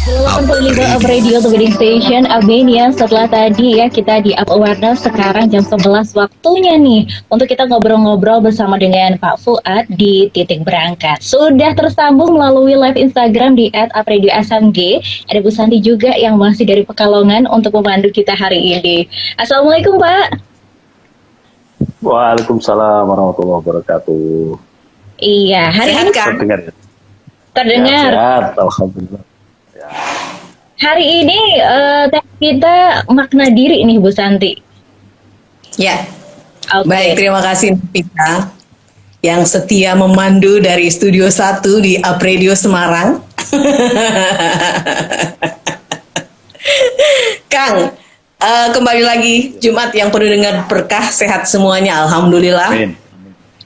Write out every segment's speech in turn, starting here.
8.5 Up Radio, The Wedding Station, Albania. Setelah tadi ya kita di Up Awareness, sekarang jam 11 waktunya nih untuk kita ngobrol-ngobrol bersama dengan Pak Fuad di Titik Berangkat. Sudah tersambung melalui live Instagram di @upradiosmg. Ada Bu Santi juga yang masih dari Pekalongan untuk memandu kita hari ini. Assalamualaikum Pak. Waalaikumsalam warahmatullahi wabarakatuh. Iya, hari ini Terdengar ya? terdengar. Sehat, alhamdulillah. Hari ini tema kita makna diri nih Bu Santi. Ya, Oke. baik, terima kasih Pita yang setia memandu dari Studio 1 di Up Radio Semarang. Kang, kembali lagi Jumat yang penuh dengan berkah, sehat semuanya, alhamdulillah. Amin.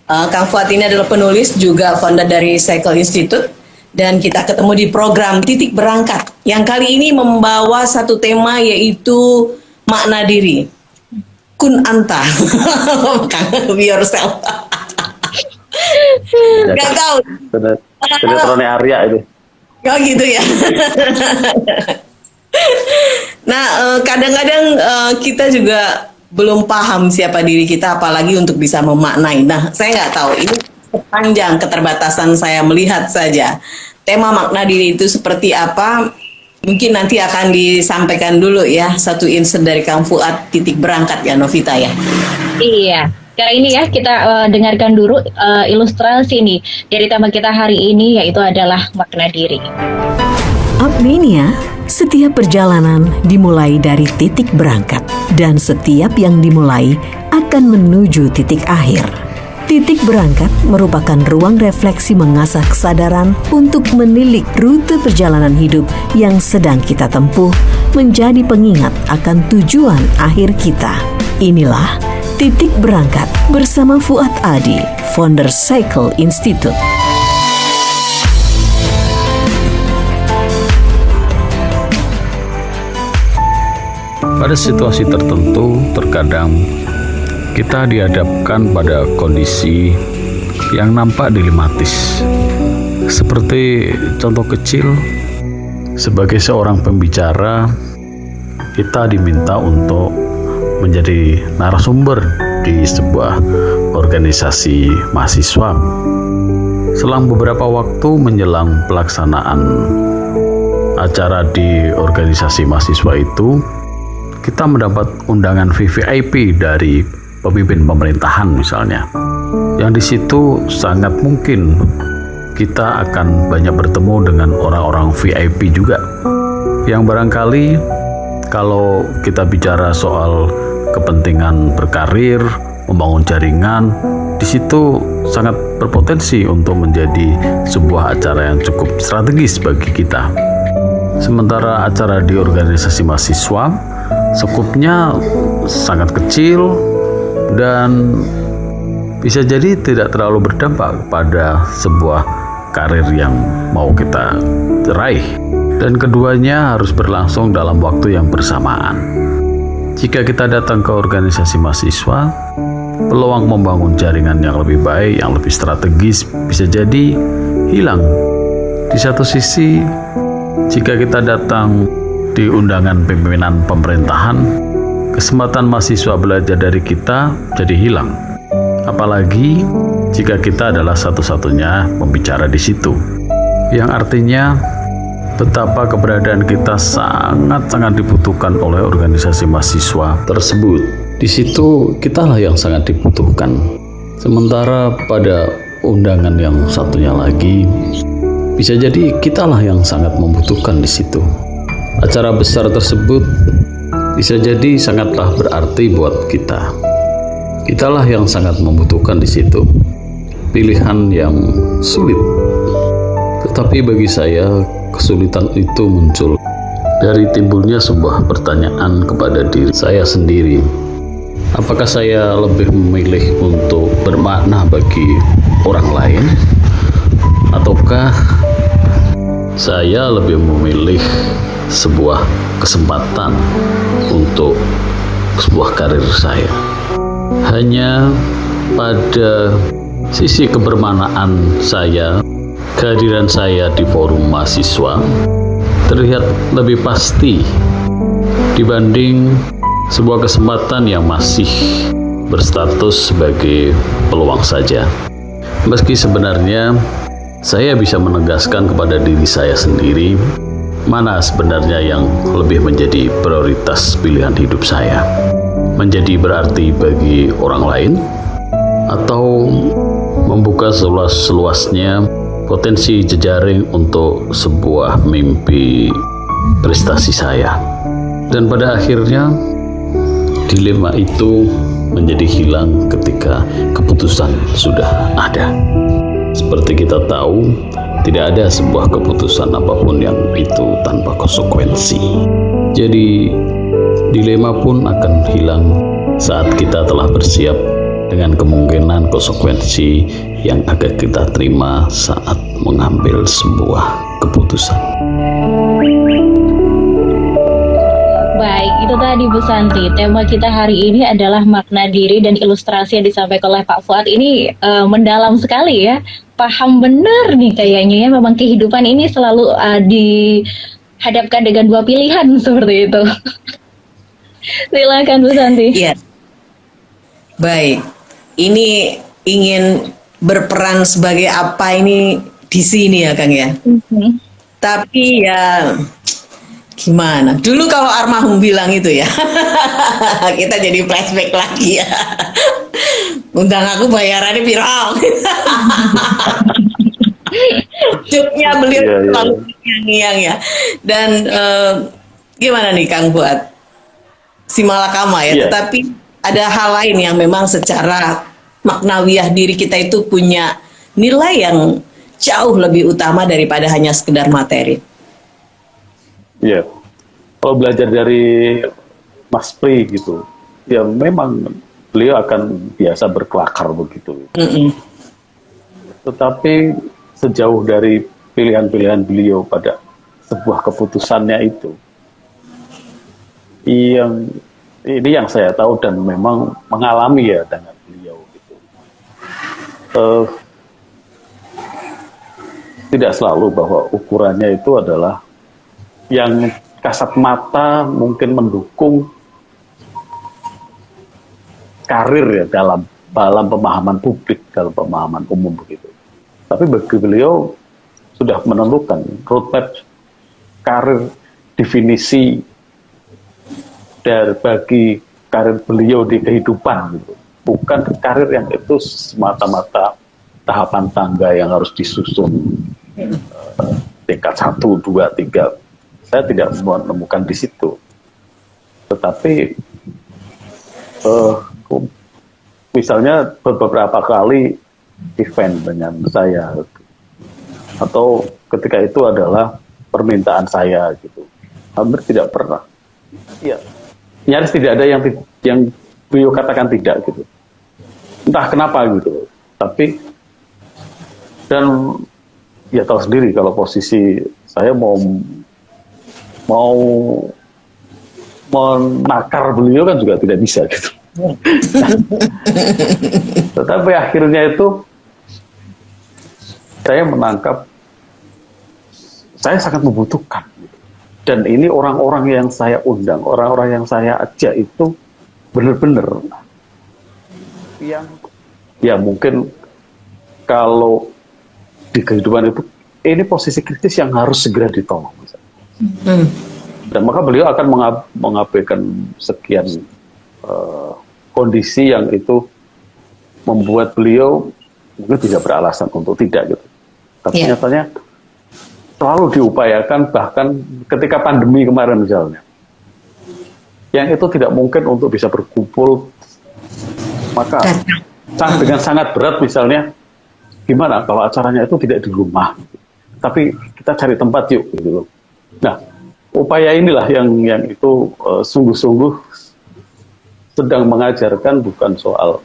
Kang Fuad ini adalah penulis juga founder dari Cycle Institute. Dan kita ketemu di program Titik Berangkat yang kali ini membawa satu tema yaitu makna diri. Kun anta, be yourself. Gak tahu. Sinetronnya Arya itu. Oh gitu ya. Nah, kadang-kadang kita juga belum paham siapa diri kita, apalagi untuk bisa memaknai. Nah, saya nggak tahu ini sepanjang keterbatasan saya melihat saja. Tema makna diri itu seperti apa? Mungkin nanti akan disampaikan dulu ya, satu insert dari Kang Fuad, Titik Berangkat ya Novita ya. Iya, kali ini ya kita dengarkan dulu ilustrasi nih dari tema kita hari ini, yaitu adalah makna diri. Upmania, setiap perjalanan dimulai dari titik berangkat dan setiap yang dimulai akan menuju titik akhir. Titik berangkat merupakan ruang refleksi mengasah kesadaran untuk menilik rute perjalanan hidup yang sedang kita tempuh menjadi pengingat akan tujuan akhir kita. Inilah Titik Berangkat bersama Fuad Adi, founder Cycle Institute. Pada situasi tertentu, terkadang kita dihadapkan pada kondisi yang nampak dilematis. Seperti contoh kecil, sebagai seorang pembicara, kita diminta untuk menjadi narasumber di sebuah organisasi mahasiswa. Selang beberapa waktu menjelang pelaksanaan acara di organisasi mahasiswa itu, kita mendapat undangan VVIP dari pemimpin pemerintahan misalnya, yang di situ sangat mungkin kita akan banyak bertemu dengan orang-orang VIP juga, yang barangkali kalau kita bicara soal kepentingan berkarir, membangun jaringan, di situ sangat berpotensi untuk menjadi sebuah acara yang cukup strategis bagi kita. Sementara acara di organisasi mahasiswa skupnya sangat kecil dan bisa jadi tidak terlalu berdampak pada sebuah karir yang mau kita raih, dan keduanya harus berlangsung dalam waktu yang bersamaan. Jika kita datang ke organisasi mahasiswa, peluang membangun jaringan yang lebih baik, yang lebih strategis bisa jadi hilang. Di satu sisi, jika kita datang di undangan pimpinan pemerintahan, kesempatan mahasiswa belajar dari kita jadi hilang. Apalagi jika kita adalah satu-satunya pembicara di situ, yang artinya betapa keberadaan kita sangat-sangat dibutuhkan oleh organisasi mahasiswa tersebut. Di situ kitalah yang sangat dibutuhkan. Sementara pada undangan yang satunya lagi, bisa jadi kitalah yang sangat membutuhkan di situ. Acara besar tersebut bisa jadi sangatlah berarti buat kita. Kitalah yang sangat membutuhkan di situ. Pilihan yang sulit. Tetapi bagi saya, kesulitan itu muncul dari timbulnya sebuah pertanyaan kepada diri saya sendiri. Apakah saya lebih memilih untuk bermakna bagi orang lain, ataukah saya lebih memilih sebuah kesempatan untuk sebuah karir saya? Hanya pada sisi kebermanaan saya, kehadiran saya di forum mahasiswa terlihat lebih pasti dibanding sebuah kesempatan yang masih berstatus sebagai peluang saja. Meski sebenarnya saya bisa menegaskan kepada diri saya sendiri mana sebenarnya yang lebih menjadi prioritas pilihan hidup saya. Menjadi berarti bagi orang lain atau membuka seluas-luasnya potensi jejaring untuk sebuah mimpi prestasi saya. Dan pada akhirnya dilema itu menjadi hilang ketika keputusan sudah ada. Seperti kita tahu, tidak ada sebuah keputusan apapun yang itu tanpa konsekuensi. Jadi, dilema pun akan hilang saat kita telah bersiap dengan kemungkinan konsekuensi yang akan kita terima saat mengambil sebuah keputusan. Baik, itu tadi Bu Santi. Tema kita hari ini adalah makna diri, dan ilustrasi yang disampaikan oleh Pak Fuad ini mendalam sekali ya. Paham benar nih kayaknya ya, memang kehidupan ini selalu dihadapkan dengan dua pilihan seperti itu. Silakan Bu Santi. Iya. Baik. Ini ingin berperan sebagai apa ini di sini ya Kang ya. Tapi ya gimana? Dulu kalau almarhum bilang itu ya, kita jadi flashback lagi ya. Undang aku bayarannya viral. Cuknya beliau selalu ngiang-ngiang ya. Dan gimana nih Kang Fuad? Si malakama ya, tetapi ada hal lain yang memang secara maknawiah diri kita itu punya nilai yang jauh lebih utama daripada hanya sekedar materi. Iya, kalau belajar dari Mas Pri gitu, ya memang beliau akan biasa berkelakar begitu. Tetapi sejauh dari pilihan-pilihan beliau pada sebuah keputusannya itu, ini yang saya tahu dan memang mengalami ya dengan beliau gitu. Tidak selalu bahwa ukurannya itu adalah yang kasat mata mungkin mendukung karir ya dalam pemahaman publik, dalam pemahaman umum begitu. Tapi bagi beliau sudah menentukan roadmap karir, definisi dari bagi karir beliau di kehidupan gitu. Bukan karir yang itu semata-mata tahapan tangga yang harus disusun tingkat 1, 2, 3. Saya tidak menemukan di situ. Tetapi misalnya beberapa kali event dengan saya, atau ketika itu adalah permintaan saya gitu, hampir tidak pernah. Ya, nyaris tidak ada yang beliau katakan tidak gitu. Entah kenapa gitu. Tapi dan ya tahu sendiri kalau posisi saya mau menakar beliau kan juga tidak bisa gitu. Tetapi akhirnya itu saya menangkap saya sangat membutuhkan gitu. Dan ini orang-orang yang saya undang, orang-orang yang saya ajak itu benar-benar yang ya mungkin kalau di kehidupan itu ini posisi kritis yang harus segera ditolong misalnya. Dan maka beliau akan mengabaikan sekian kondisi yang itu membuat beliau mungkin tidak beralasan untuk tidak gitu. Tapi nyatanya selalu diupayakan, bahkan ketika pandemi kemarin misalnya, yang itu tidak mungkin untuk bisa berkumpul, maka dengan sangat berat misalnya, gimana kalau acaranya itu tidak di rumah, tapi kita cari tempat yuk gitu. Nah, upaya inilah yang itu sungguh-sungguh sedang mengajarkan bukan soal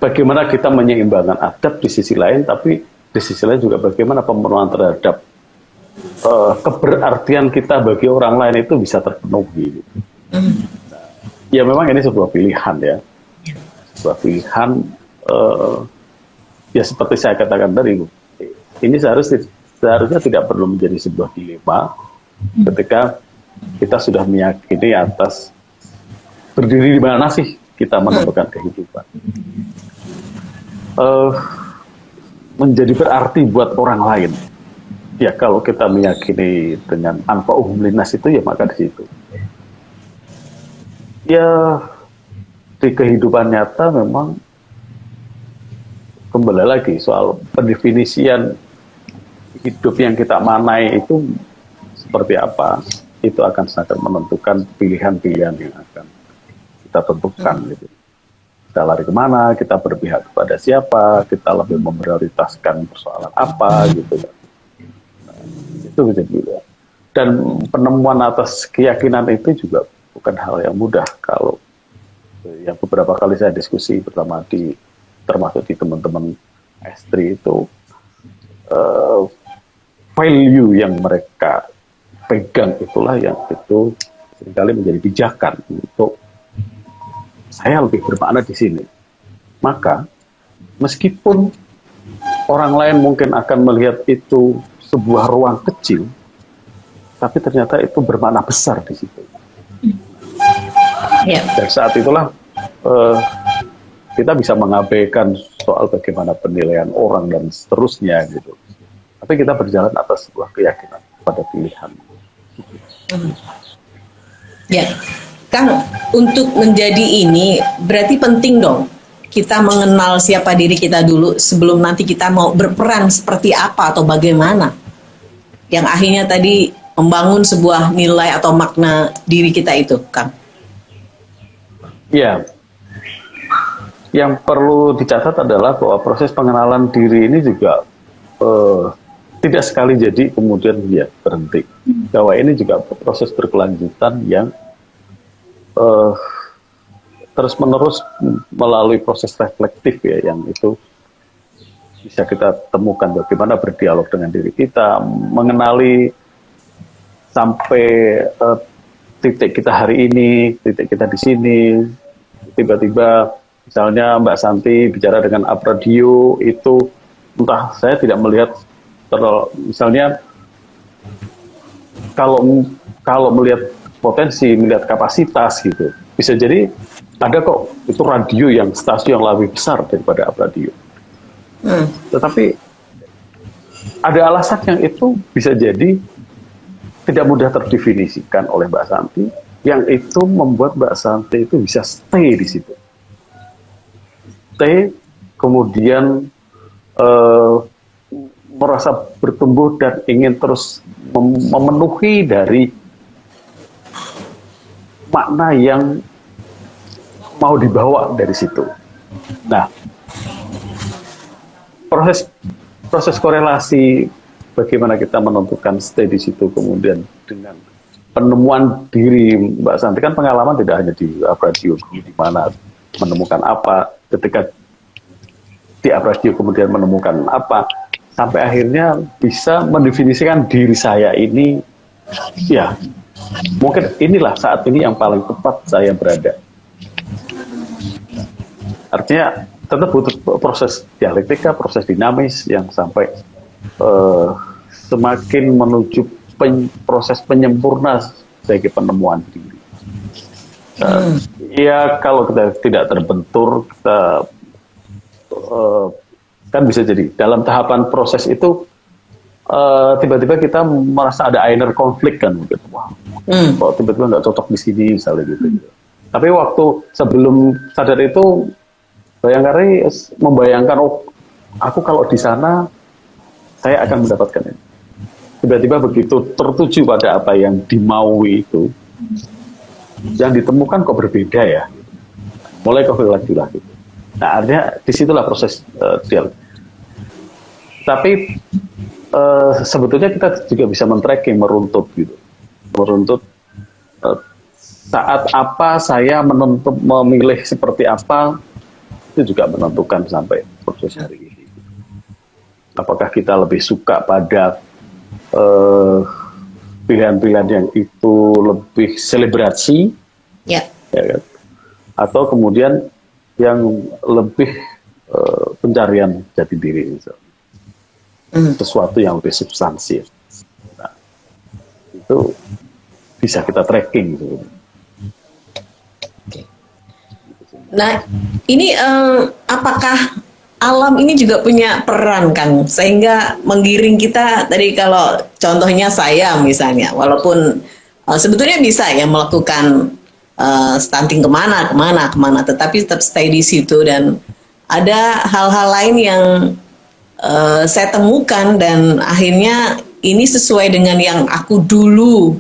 bagaimana kita menyeimbangkan adab di sisi lain, tapi di sisi lain juga bagaimana pemenuhan terhadap keberartian kita bagi orang lain itu bisa terpenuhi. Nah, ya memang ini sebuah pilihan ya, sebuah pilihan ya seperti saya katakan tadi, ini seharusnya seharusnya tidak perlu menjadi sebuah dilema ketika kita sudah meyakini atas berdiri di mana sih kita menemukan kehidupan. Menjadi berarti buat orang lain. Ya kalau kita meyakini dengan anfa'uhum linnas itu, ya maka di situ. Ya di kehidupan nyata memang kembali lagi soal pendefinisian hidup yang kita manai itu seperti apa, itu akan sangat menentukan pilihan-pilihan yang akan kita tentukan. Gitu. Kita lari kemana, kita berpihak kepada siapa, kita lebih memprioritaskan persoalan apa, gitu. Nah, itu bisa juga. Dan penemuan atas keyakinan itu juga bukan hal yang mudah. Kalau yang beberapa kali saya diskusi pertama termasuk di teman-teman S3 itu, value yang mereka pegang itulah yang itu seringkali menjadi pijakan untuk saya lebih bermakna di sini. Maka meskipun orang lain mungkin akan melihat itu sebuah ruang kecil, tapi ternyata itu bermakna besar di situ. Dan saat itulah kita bisa mengabaikan soal bagaimana penilaian orang dan seterusnya gitu. Tapi kita berjalan atas sebuah keyakinan pada pilihan. Ya, Kang, untuk menjadi ini berarti penting dong kita mengenal siapa diri kita dulu sebelum nanti kita mau berperan seperti apa atau bagaimana. Yang akhirnya tadi membangun sebuah nilai atau makna diri kita itu, Kang. Ya, yang perlu dicatat adalah bahwa proses pengenalan diri ini juga tidak sekali jadi kemudian ya berhenti. Bahwa ini juga proses berkelanjutan yang terus-menerus melalui proses reflektif ya, yang itu bisa kita temukan bagaimana berdialog dengan diri kita, mengenali sampai titik kita hari ini, titik kita di sini. Tiba-tiba misalnya Mbak Santi bicara dengan Apradio itu, entah saya tidak melihat misalnya kalau melihat potensi, melihat kapasitas gitu, bisa jadi ada kok itu radio yang stasiun yang lebih besar daripada Apradio. Tetapi ada alasan yang itu bisa jadi tidak mudah terdefinisikan oleh Mbak Santi, yang itu membuat Mbak Santi itu bisa stay di situ. Stay, kemudian merasa bertumbuh dan ingin terus memenuhi dari makna yang mau dibawa dari situ. Nah, proses korelasi bagaimana kita menentukan stay di situ kemudian dengan penemuan diri Mbak Santi, kan pengalaman tidak hanya di Apradio, di mana menemukan apa, ketika di Apradio kemudian menemukan apa, sampai akhirnya bisa mendefinisikan diri saya ini, ya mungkin inilah saat ini yang paling tepat saya berada. Artinya tetap butuh proses dialektika, proses dinamis yang sampai semakin menuju proses penyempurna sebagai penemuan diri. Ya kalau kita tidak terbentur, kita kan bisa jadi dalam tahapan proses itu tiba-tiba kita merasa ada inner konflik kan, mungkin wah, kok tiba-tiba nggak cocok di sini misalnya gitu. Tapi waktu sebelum sadar itu membayangkan, oh aku kalau di sana saya akan mendapatkan ini. Tiba-tiba begitu tertuju pada apa yang dimaui itu, yang ditemukan kok berbeda ya, mulai konflik lagi. Nah artinya disitulah proses dialog. Tapi sebetulnya kita juga bisa men-tracking, meruntut gitu, saat apa saya memilih seperti apa, itu juga menentukan sampai proses hari ini. Apakah kita lebih suka pada pilihan-pilihan yang itu lebih selebrasi, ya kan? Atau kemudian yang lebih pencarian jati diri misalnya. sesuatu yang lebih substansial. Nah, itu bisa kita tracking sebenarnya. Nah, ini apakah alam ini juga punya peran, Kang, sehingga menggiring kita tadi kalau contohnya saya misalnya, walaupun sebetulnya bisa ya melakukan stunting kemana, tetapi tetap stay di situ, dan ada hal-hal lain yang saya temukan dan akhirnya ini sesuai dengan yang aku dulu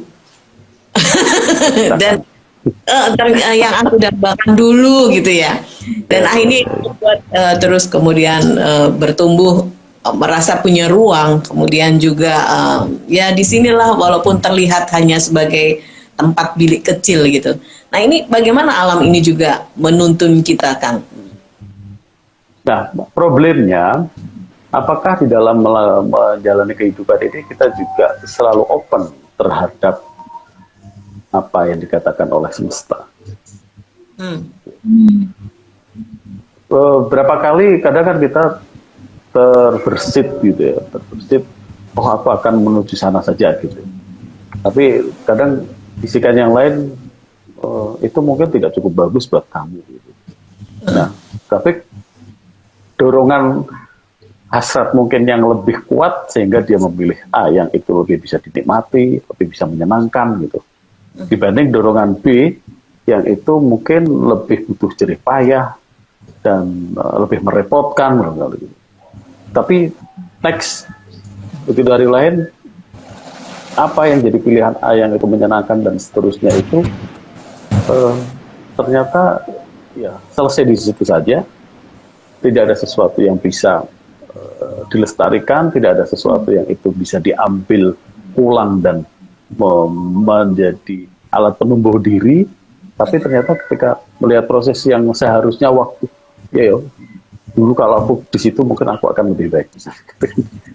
dan yang aku dambakan dulu gitu ya, dan akhirnya itu membuat terus kemudian bertumbuh, merasa punya ruang, kemudian juga ya disinilah walaupun terlihat hanya sebagai tempat bilik kecil gitu. Nah, ini bagaimana alam ini juga menuntun kita, Kang? Nah, problemnya apakah di dalam menjalani kehidupan ini kita juga selalu open terhadap apa yang dikatakan oleh semesta. Beberapa kali kadang kan kita terbersit gitu ya, oh aku akan menuju sana saja gitu. Tapi kadang bisikan yang lain itu mungkin tidak cukup bagus buat kamu gitu. Nah, tapi dorongan hasrat mungkin yang lebih kuat sehingga dia memilih A yang itu lebih bisa dinikmati, lebih bisa menyenangkan gitu. Dibanding dorongan B yang itu mungkin lebih butuh jerih payah dan lebih merepotkan barangkali. Tapi next begitu dari lain apa yang jadi pilihan A yang itu menyenangkan dan seterusnya itu ternyata ya selesai di situ saja, tidak ada sesuatu yang bisa dilestarikan, tidak ada sesuatu yang itu bisa diambil pulang dan menjadi alat penumbuh diri. Tapi ternyata ketika melihat proses yang seharusnya waktu dulu kalau aku di situ mungkin aku akan lebih baik.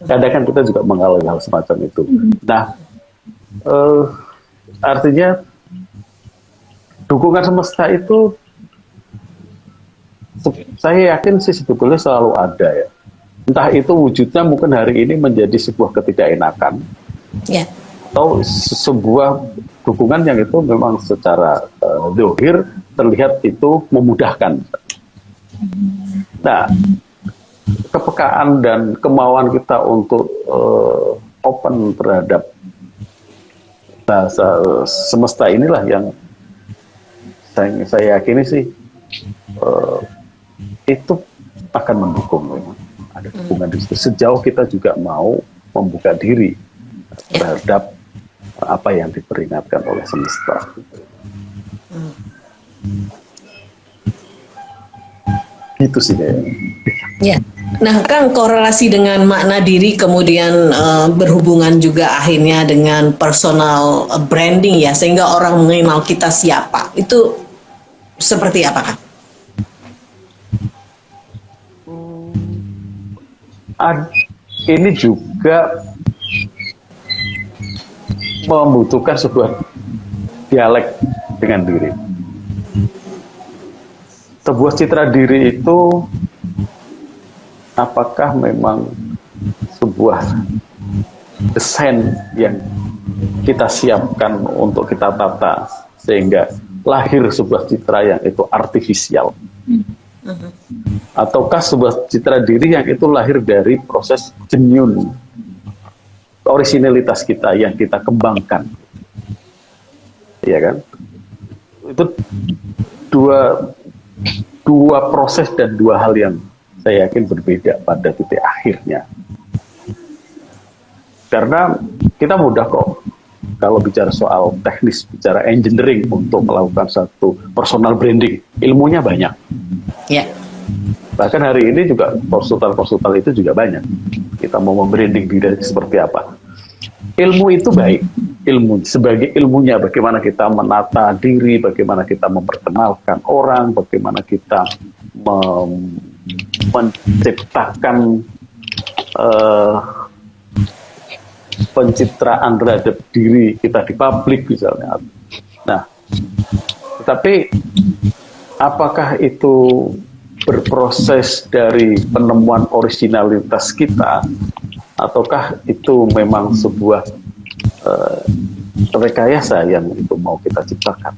Kadang kan kita juga mengalami hal semacam itu. Nah, artinya dukungan semesta itu saya yakin sih sebetulnya selalu ada ya. Entah itu wujudnya mungkin hari ini menjadi sebuah ketidakenakan, atau sebuah dukungan yang itu memang secara zahir terlihat itu memudahkan. Nah, kepekaan dan kemauan kita untuk open terhadap bahasa semesta inilah yang saya yakini sih itu akan mendukung. Memang ada dukungan di situ sejauh kita juga mau membuka diri terhadap apa yang diperingatkan oleh semesta. Gitu sih kayaknya. Ya. Nah, Kang, korelasi dengan makna diri kemudian berhubungan juga akhirnya dengan personal branding ya, sehingga orang mengenal kita siapa. Itu seperti apa, Kang? Ini juga membutuhkan sebuah dialek dengan diri. Sebuah citra diri itu apakah memang sebuah desain yang kita siapkan untuk kita tata sehingga lahir sebuah citra yang itu artifisial, ataukah sebuah citra diri yang itu lahir dari proses genuine, orisinalitas kita yang kita kembangkan, ya kan? Itu dua proses dan dua hal yang saya yakin berbeda pada titik akhirnya. Karena kita mudah kok kalau bicara soal teknis, bicara engineering untuk melakukan satu personal branding, ilmunya banyak. Ya. Bahkan hari ini juga konsultan itu juga banyak. Kita mau membranding diri seperti apa. Ilmu itu baik, ilmu sebagai ilmunya bagaimana kita menata diri, bagaimana kita memperkenalkan orang, bagaimana kita menciptakan pencitraan terhadap diri kita di publik misalnya. Nah, tetapi apakah itu berproses dari penemuan originalitas kita ataukah itu memang sebuah rekayasa yang itu mau kita ciptakan?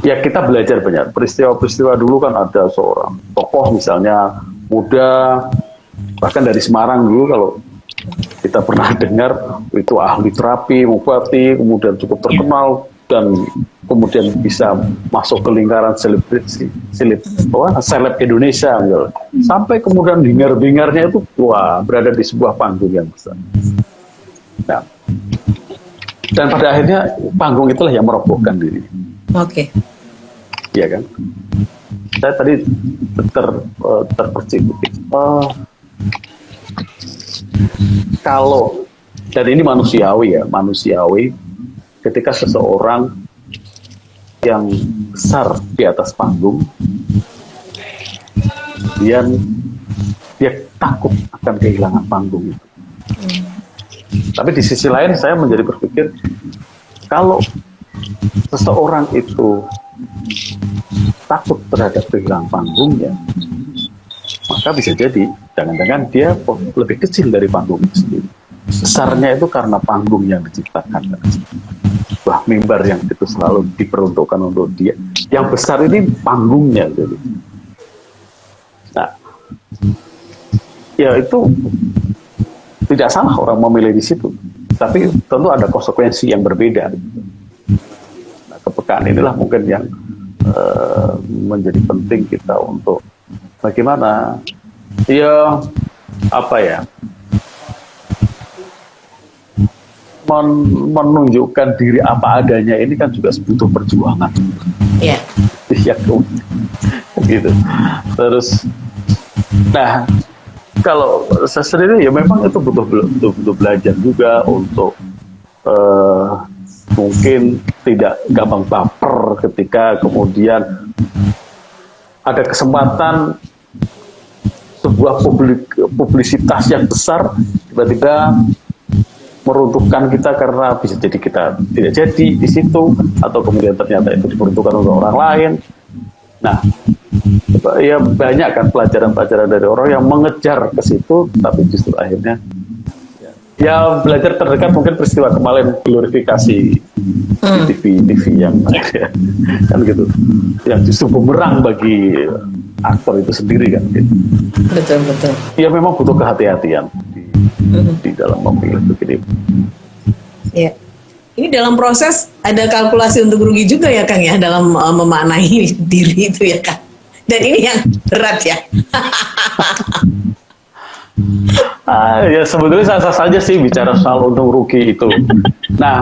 Ya kita belajar banyak peristiwa-peristiwa dulu kan ada seorang tokoh misalnya muda, bahkan dari Semarang dulu kalau kita pernah dengar itu ahli terapi, mubati, kemudian cukup terkenal dan kemudian bisa masuk ke lingkaran seleb Indonesia gitu. Sampai kemudian hingar-bingarnya itu berada di sebuah panggung yang besar. Nah, dan pada akhirnya panggung itulah yang merobohkan diri. Oke. Iya kan? Saya tadi terpercik. Kalau dan ini manusiawi ketika seseorang yang besar di atas panggung, dia takut akan kehilangan panggung itu. Tapi di sisi lain saya menjadi berpikir kalau seseorang itu takut terhadap kehilangan panggungnya, maka bisa jadi jangan-jangan dia lebih kecil dari panggung itu sendiri. Besarnya itu karena panggung yang diciptakan. Wah, mimbar yang itu selalu diperuntukkan untuk dia. Yang besar ini panggungnya. Gitu. Nah, ya itu tidak salah orang memilih di situ. Tapi tentu ada konsekuensi yang berbeda. Nah, kepekaan inilah mungkin yang menjadi penting kita untuk bagaimana menunjukkan diri apa adanya ini kan juga butuh perjuangan. Iya. Ya, gitu. Terus, nah kalau saya sendiri ya memang itu butuh belajar juga untuk mungkin tidak gampang baper ketika kemudian ada kesempatan sebuah publisitas yang besar tiba-tiba meruntuhkan kita karena bisa jadi kita tidak jadi di situ atau kemudian ternyata itu diperuntukkan untuk orang lain. Nah, ya banyak kan pelajaran-pelajaran dari orang yang mengejar ke situ, tapi justru akhirnya ya belajar terdekat mungkin peristiwa kemarin glorifikasi di TV yang kan gitu, yang justru bumerang bagi aktor itu sendiri kan. Gitu. Betul. Ya memang butuh kehati-hatian di dalam memilih begini. Iya. Ini dalam proses ada kalkulasi untuk rugi juga ya Kang ya dalam memaknai diri itu ya Kang. Dan ini yang berat ya. Ya sebetulnya sah-sah saja sih bicara soal untung rugi itu. Nah,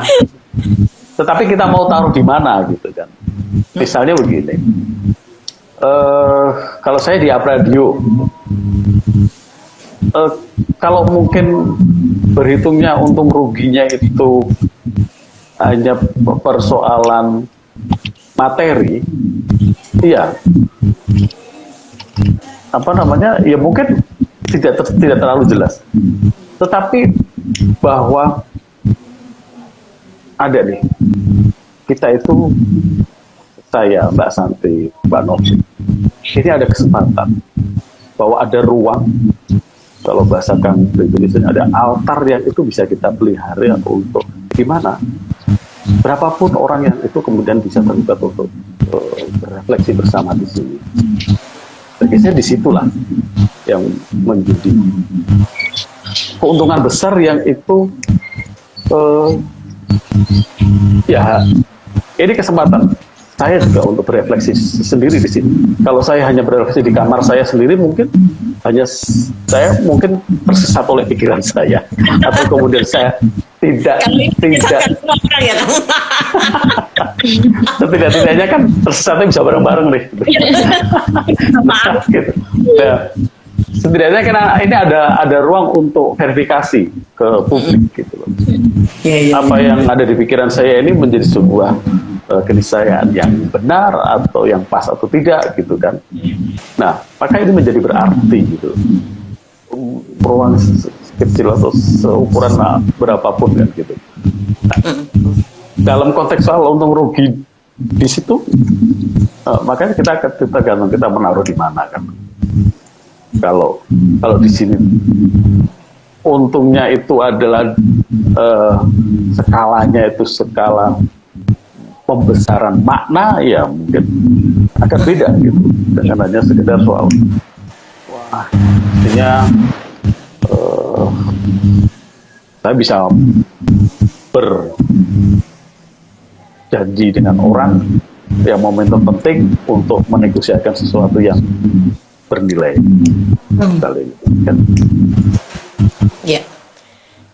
tetapi kita mau taruh di mana gitu kan. Misalnya begini. Kalau saya di Apradio, kalau mungkin berhitungnya untung ruginya itu hanya persoalan materi, iya, ya mungkin tidak terlalu jelas. Tetapi bahwa ada nih, kita itu, saya, Mbak Santi, Mbak Novi, ini ada kesempatan bahwa ada ruang. Kalau bahasa Kang Indonesia ada altar yang itu bisa kita pelihara untuk gimana berapapun orang yang itu kemudian bisa terlibat untuk berefleksi bersama di sini. Bagi saya disitulah yang menjadi keuntungan besar yang itu ya ini kesempatan saya juga untuk berefleksi sendiri di sini. Kalau saya hanya berefleksi di kamar saya sendiri, mungkin hanya saya mungkin tersesat oleh pikiran saya, atau kemudian saya tidak-tidaknya kan tersesatnya bisa bareng-bareng nih. Gitu. Nah, setidaknya karena ini ada ruang untuk verifikasi ke publik gitu loh. Apa yang ada di pikiran saya ini menjadi sebuah keniscayaan yang benar atau yang pas atau tidak gitu kan. Nah, maka ini menjadi berarti gitu. Ruang kecil atau seukuran berapapun kan gitu. Nah, dalam konteks soal untung rugi di situ, makanya kita gantung kita menaruh di mana kan. Kalau di sini untungnya itu adalah skalanya itu skala pembesaran makna, ya mungkin agak beda gitu dengan hanya sekedar soal wah artinya saya bisa berjanji dengan orang yang momentum penting untuk menegosiasikan sesuatu yang bernilai sekali kan. Ya,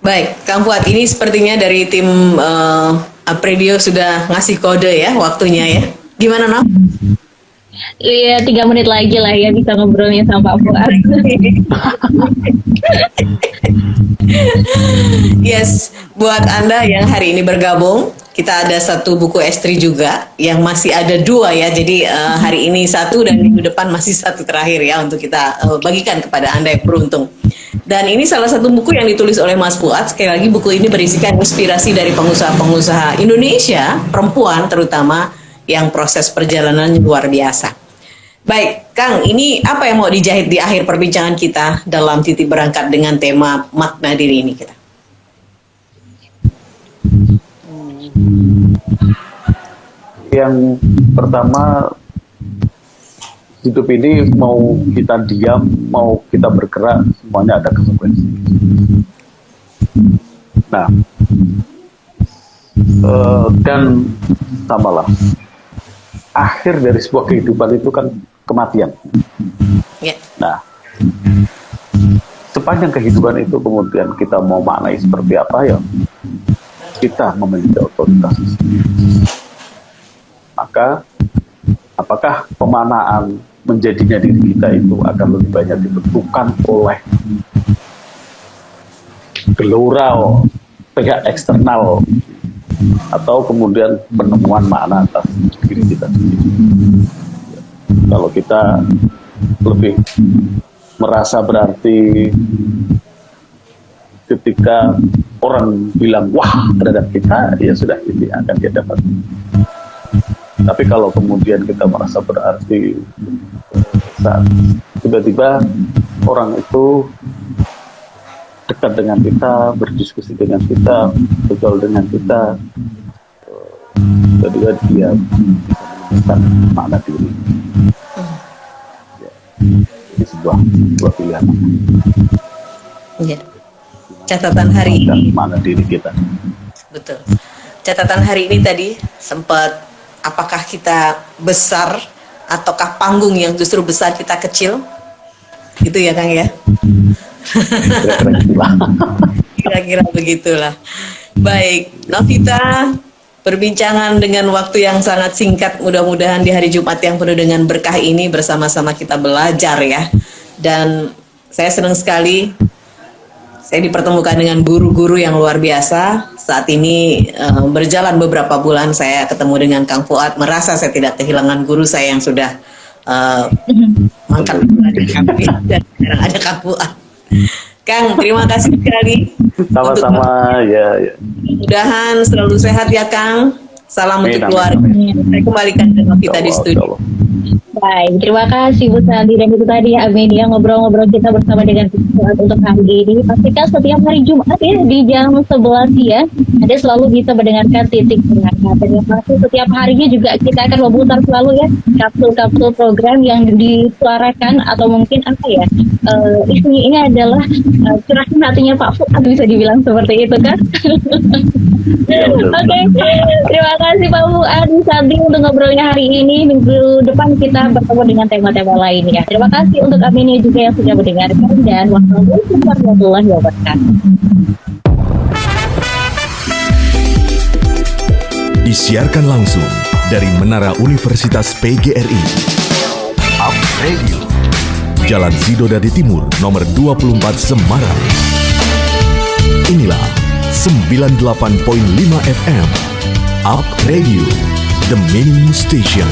baik, Kang Fuad, ini sepertinya dari tim Apredio sudah ngasih kode ya waktunya ya. Gimana, Nam? Iya, 3 menit lagi lah ya bisa ngobrolnya sama Pak Fuad. Yes, buat Anda yang hari ini bergabung, kita ada satu buku S3 juga yang masih ada 2 ya. Jadi hari ini 1 dan minggu depan masih 1 terakhir ya untuk kita bagikan kepada Anda yang beruntung. Dan ini salah satu buku yang ditulis oleh Mas Fuad. Sekali lagi buku ini berisikan inspirasi dari pengusaha-pengusaha Indonesia, perempuan terutama, yang proses perjalanan luar biasa. Baik, Kang, ini apa yang mau dijahit di akhir perbincangan kita dalam titik berangkat dengan tema makna diri ini kita? Yang pertama, hidup ini mau kita diam, mau kita bergerak, semuanya ada konsekuensi. Nah, dan samalah, akhir dari sebuah kehidupan itu kan kematian. Ya. Nah, sepanjang kehidupan itu kemudian kita mau maknai seperti apa ya, kita memiliki otoritas. Maka, apakah pemaknaan menjadinya diri kita itu akan lebih banyak ditentukan oleh gelora pihak eksternal atau kemudian penemuan makna atas diri kita sendiri? Kalau kita lebih merasa berarti ketika orang bilang wah terhadap kita, ya sudah ini akan dia dapat. Tapi kalau kemudian kita merasa berarti saat tiba-tiba orang itu dekat dengan kita, berdiskusi dengan kita, bergaul dengan kita, tiba-tiba dia bisa menemukan makna diri. Ya, ini sebuah pilihan. Ya. Catatan hari ini. Makna diri kita. Betul. Catatan hari ini tadi sempat, apakah kita besar ataukah panggung yang justru besar kita kecil? Gitu ya, Kang ya? Kira-kira begitulah. Baik, Novita, perbincangan dengan waktu yang sangat singkat, mudah-mudahan di hari Jumat yang penuh dengan berkah ini bersama-sama kita belajar ya. Dan saya senang sekali saya dipertemukan dengan guru-guru yang luar biasa. Saat ini berjalan beberapa bulan saya ketemu dengan Kang Fuad, merasa saya tidak kehilangan guru saya yang sudah mangkat dari kami dan sekarang ada Kang Fuad. Kang, terima kasih sekali. Sama-sama ya. Mudah-mudahan selalu sehat ya, Kang. Salam untuk keluarga. Saya kembalikan ke Novita di studio. Baik, terima kasih Bu Santi, dan itu tadi Amelia ngobrol-ngobrol kita bersama dengan Fuad untuk hari ini. Pastikan setiap hari Jumat ya di jam 11 ya, Anda selalu bisa mendengarkan Titik Berangkat. Dan yang pasti setiap harinya juga kita akan memutar selalu ya kapsul-kapsul program yang disuarakan atau mungkin apa ya, isinya ini adalah curahan hatinya Pak Fuad, bisa dibilang seperti itu kan. Oke, terima kasih Pak Fuad Santi untuk ngobrolnya hari ini. Minggu depan kita bertemu dengan tema-tema lainnya. Terima kasih untuk Aminia juga yang sudah mendengarkan, dan wassalamualaikum warahmatullahi wabarakatuh. Disiarkan langsung dari Menara Universitas PGRI. Up Radio. Jalan Sidodadi Timur, nomor 24 Semarang. Inilah 98.5 FM. Up Radio, the main station.